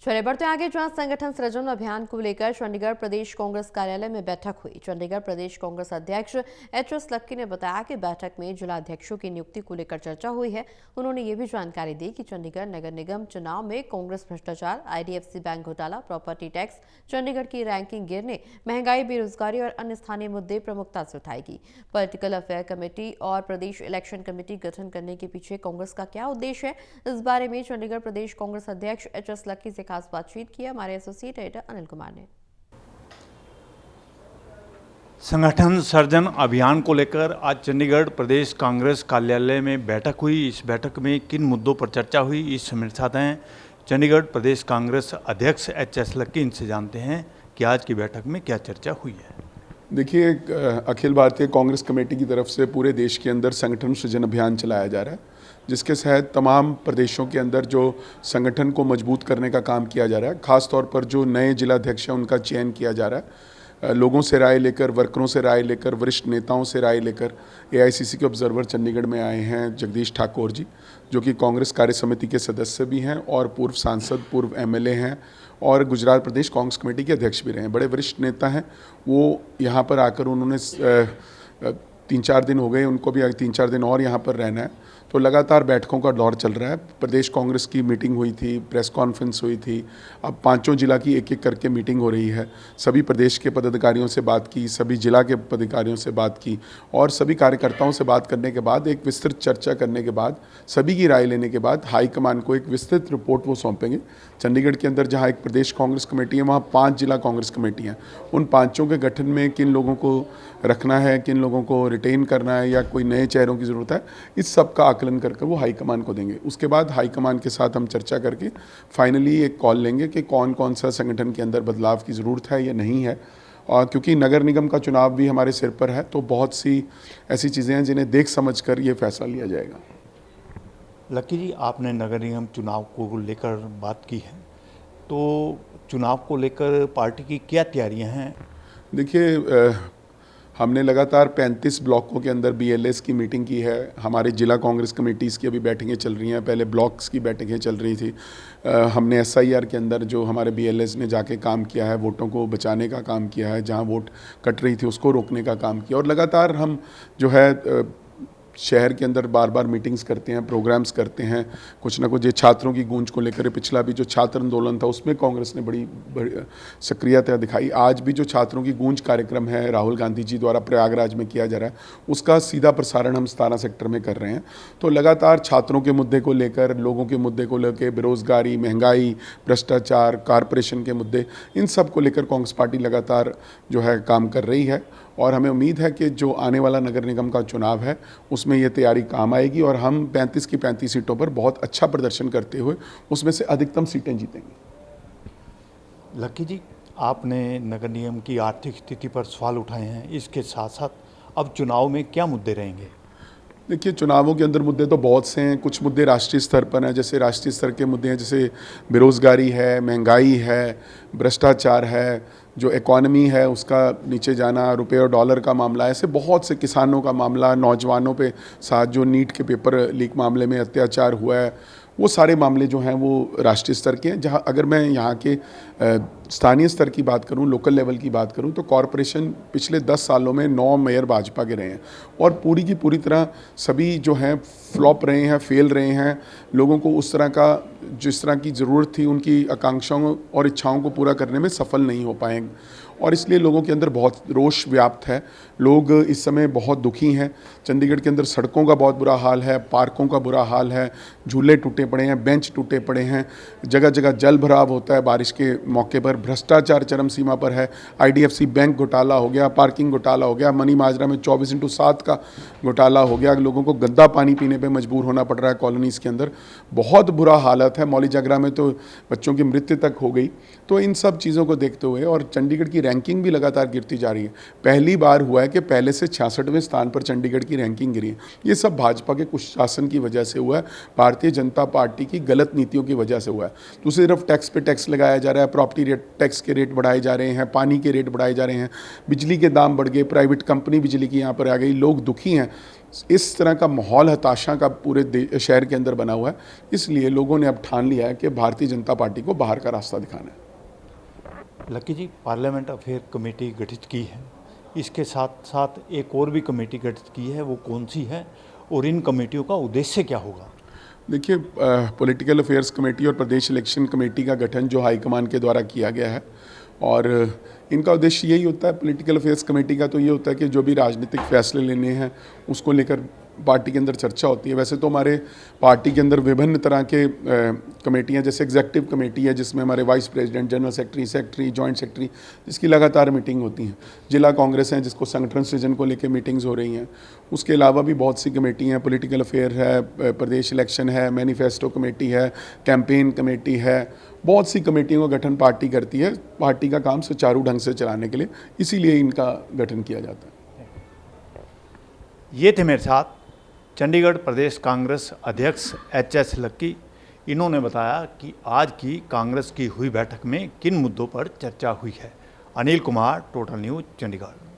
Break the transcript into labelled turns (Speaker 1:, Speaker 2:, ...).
Speaker 1: चलिए बढ़ते आगे, जहां संगठन सृजन अभियान को लेकर चंडीगढ़ प्रदेश कांग्रेस कार्यालय में बैठक हुई। चंडीगढ़ प्रदेश कांग्रेस अध्यक्ष एच.एस. लक्की ने बताया कि बैठक में जिला अध्यक्षों की नियुक्ति को लेकर चर्चा हुई है। उन्होंने ये भी जानकारी दी कि चंडीगढ़ नगर निगम चुनाव में कांग्रेस भ्रष्टाचार, आईडीएफसी बैंक घोटाला, प्रॉपर्टी टैक्स, चंडीगढ़ की रैंकिंग गिरने, महंगाई, बेरोजगारी और अन्य स्थानीय मुद्दे प्रमुखता से उठाएगी। पॉलिटिकल अफेयर कमेटी और प्रदेश इलेक्शन कमेटी गठन करने के पीछे कांग्रेस का क्या उद्देश्य है, इस बारे में चंडीगढ़ प्रदेश कांग्रेस अध्यक्ष एच.एस. लक्की से खास बातचीत की हमारे एसोसिएट एडिटर अनिल कुमार ने।
Speaker 2: संगठन सर्जन अभियान को लेकर आज चंडीगढ़ प्रदेश कांग्रेस कार्यालय में बैठक हुई। इस बैठक में किन मुद्दों पर चर्चा हुई, इस मेरे साथ हैं चंडीगढ़ प्रदेश कांग्रेस अध्यक्ष एच.एस. लक्की। इनसे जानते हैं कि आज की बैठक में क्या चर्चा हुई है।
Speaker 3: देखिए, अखिल भारतीय कांग्रेस कमेटी की तरफ से पूरे देश के अंदर संगठन सृजन अभियान चलाया जा रहा है, जिसके तहत तमाम प्रदेशों के अंदर जो संगठन को मजबूत करने का काम किया जा रहा है। खास तौर पर जो नए जिलाध्यक्ष हैं उनका चयन किया जा रहा है। लोगों से राय लेकर, वर्करों से राय लेकर, वरिष्ठ नेताओं से राय लेकर एआईसीसी के ऑब्जर्वर चंडीगढ़ में आए हैं जगदीश ठाकुर जी, जो कि कांग्रेस कार्य समिति के सदस्य भी हैं और पूर्व सांसद, पूर्व एमएलए हैं और गुजरात प्रदेश कांग्रेस कमेटी के अध्यक्ष भी रहे हैं। बड़े वरिष्ठ नेता हैं। वो यहाँ पर आकर उन्होंने 3-4 दिन हो गए, उनको भी 3-4 दिन और यहाँ पर रहना है। तो लगातार बैठकों का दौर चल रहा है। प्रदेश कांग्रेस की मीटिंग हुई थी, प्रेस कॉन्फ्रेंस हुई थी, अब 5 जिला की एक एक करके मीटिंग हो रही है। सभी प्रदेश के पदाधिकारियों से बात की, सभी जिला के पदाधिकारियों से बात की और सभी कार्यकर्ताओं से बात करने के बाद, एक विस्तृत चर्चा करने के बाद, सभी की राय लेने के बाद हाईकमान को एक विस्तृत रिपोर्ट वो सौंपेंगे। चंडीगढ़ के अंदर जहाँ एक प्रदेश कांग्रेस कमेटी है, वहाँ 5 जिला कांग्रेस कमेटी हैं। उन 5 के गठन में किन लोगों को रखना है, किन लोगों को रिटेन करना है या कोई नए चेहरों की ज़रूरत है, इस सब का आकलन करके वो हाईकमान को देंगे। उसके बाद हाईकमान के साथ हम चर्चा करके फाइनली एक कॉल लेंगे कि कौन कौन सा संगठन के अंदर बदलाव की ज़रूरत है या नहीं है। और क्योंकि नगर निगम का चुनाव भी हमारे सिर पर है, तो बहुत सी ऐसी चीज़ें हैं जिन्हें देख समझ कर ये फैसला लिया जाएगा।
Speaker 2: लक्की जी, आपने नगर निगम चुनाव को लेकर बात की है, तो चुनाव को लेकर पार्टी की क्या तैयारियां हैं?
Speaker 3: देखिए, हमने लगातार 35 ब्लॉकों के अंदर बीएलएस की मीटिंग की है। हमारे जिला कांग्रेस कमेटीज़ की अभी बैठकें चल रही हैं, पहले ब्लॉक्स की बैठकें चल रही थी। हमने एसआईआर के अंदर जो हमारे बीएलएस ने जाके काम किया है, वोटों को बचाने का काम किया है, जहां वोट कट रही थी उसको रोकने का काम किया। और लगातार हम जो है शहर के अंदर बार बार मीटिंग्स करते हैं, प्रोग्राम्स करते हैं। कुछ ना कुछ ये छात्रों की गूंज को लेकर, पिछला भी जो छात्र आंदोलन था उसमें कांग्रेस ने बड़ी सक्रियता दिखाई। आज भी जो छात्रों की गूंज कार्यक्रम है राहुल गांधी जी द्वारा प्रयागराज में किया जा रहा है, उसका सीधा प्रसारण हम 17 सेक्टर में कर रहे हैं। तो लगातार छात्रों के मुद्दे को लेकर, लोगों के मुद्दे को लेकर, बेरोजगारी, महंगाई, भ्रष्टाचार, कारपोरेशन के मुद्दे, इन सब को लेकर कांग्रेस पार्टी लगातार जो है काम कर रही है। और हमें उम्मीद है कि जो आने वाला नगर निगम का चुनाव है उसमें ये तैयारी काम आएगी और हम 35 की 35 सीटों पर बहुत अच्छा प्रदर्शन करते हुए उसमें से अधिकतम सीटें जीतेंगे।
Speaker 2: लक्की जी, आपने नगर निगम की आर्थिक स्थिति पर सवाल उठाए हैं, इसके साथ साथ अब चुनाव में क्या मुद्दे रहेंगे?
Speaker 3: देखिए, चुनावों के अंदर मुद्दे तो बहुत से हैं। कुछ मुद्दे राष्ट्रीय स्तर पर हैं, जैसे राष्ट्रीय स्तर के मुद्दे हैं, जैसे बेरोज़गारी है, महंगाई है, भ्रष्टाचार है, जो इकॉनमी है उसका नीचे जाना, रुपए और डॉलर का मामला, ऐसे बहुत से, किसानों का मामला, नौजवानों पे साथ जो नीट के पेपर लीक मामले में अत्याचार हुआ है, वो सारे मामले जो हैं वो राष्ट्रीय स्तर के हैं। जहाँ अगर मैं यहाँ के स्थानीय स्तर की बात करूँ, लोकल लेवल की बात करूँ, तो कॉरपोरेशन पिछले 10 सालों में 9 मेयर भाजपा के रहे हैं और पूरी की पूरी तरह सभी जो हैं फ्लॉप रहे हैं, फेल रहे हैं। लोगों को उस तरह का, जिस तरह की ज़रूरत थी, उनकी आकांक्षाओं और इच्छाओं को पूरा करने में सफल नहीं हो पाए और इसलिए लोगों के अंदर बहुत रोष व्याप्त है। लोग इस समय बहुत दुखी हैं। चंडीगढ़ के अंदर सड़कों का बहुत बुरा हाल है, पार्कों का बुरा हाल है, झूले टूटे पड़े हैं, बेंच टूटे पड़े हैं, जगह जगह जल भराव होता है बारिश के मौके पर, भ्रष्टाचार चरम सीमा पर है। आईडीएफसी बैंक घोटाला हो गया, पार्किंग घोटाला हो गया, मनी माजरा में 24/7 का घोटाला हो गया। लोगों को गंदा पानी पीने पर मजबूर होना पड़ रहा है कॉलोनीज़ के अंदर। बहुत बुरा हालत है। मौली जागरा में तो बच्चों की मृत्यु तक हो गई। तो इन सब चीज़ों को देखते हुए, और चंडीगढ़ की रैंकिंग भी लगातार गिरती जा रही है। पहली बार हुआ है कि पहले से 66वें स्थान पर चंडीगढ़ की रैंकिंग गिरी है। ये सब भाजपा के कुछ शासन की वजह से हुआ है, भारतीय जनता पार्टी की गलत नीतियों की वजह से हुआ है। दूसरी तरफ टैक्स पे टैक्स लगाया जा रहा है, प्रॉपर्टी रेट टैक्स के रेट बढ़ाए जा रहे हैं, पानी के रेट बढ़ाए जा रहे हैं, बिजली के दाम बढ़ गए, प्राइवेट कंपनी बिजली की यहाँ पर आ गई, लोग दुखी हैं। इस तरह का माहौल हताशा का पूरे शहर के अंदर बना हुआ है, इसलिए लोगों ने अब ठान लिया है कि भारतीय जनता पार्टी को बाहर का रास्ता दिखाना है।
Speaker 2: लक्की जी, पार्लियामेंट अफेयर कमेटी गठित की है, इसके साथ साथ एक और भी कमेटी गठित की है, वो कौन सी है और इन कमेटियों का उद्देश्य क्या होगा?
Speaker 3: देखिए, पॉलिटिकल अफेयर्स कमेटी और प्रदेश इलेक्शन कमेटी का गठन जो हाईकमान के द्वारा किया गया है, और इनका उद्देश्य यही होता है, पॉलिटिकल अफेयर्स कमेटी का तो ये होता है कि जो भी राजनीतिक फैसले लेने हैं उसको लेकर पार्टी के अंदर चर्चा होती है। वैसे तो हमारे पार्टी के अंदर विभिन्न तरह के कमेटियाँ, जैसे एग्जीक्यूटिव कमेटी है जिसमें हमारे vice president, general secretary, joint secretary, जिसकी लगातार मीटिंग होती हैं। जिला कांग्रेस हैं जिसको संगठन सृजन को लेकर मीटिंग्स हो रही हैं। उसके अलावा भी बहुत सी कमेटी हैं, पॉलिटिकल अफेयर है, प्रदेश इलेक्शन है, मैनिफेस्टो कमेटी है, कैंपेन कमेटी है। बहुत सी कमेटियों का गठन पार्टी करती है पार्टी का काम सुचारू ढंग से चलाने के लिए, इसीलिए इनका गठन किया जाता है।
Speaker 2: ये थे मेरे साथ चंडीगढ़ प्रदेश कांग्रेस अध्यक्ष HS लक्की। इन्होंने बताया कि आज की कांग्रेस की हुई बैठक में किन मुद्दों पर चर्चा हुई है। Anil Kumar, total news, Chandigarh.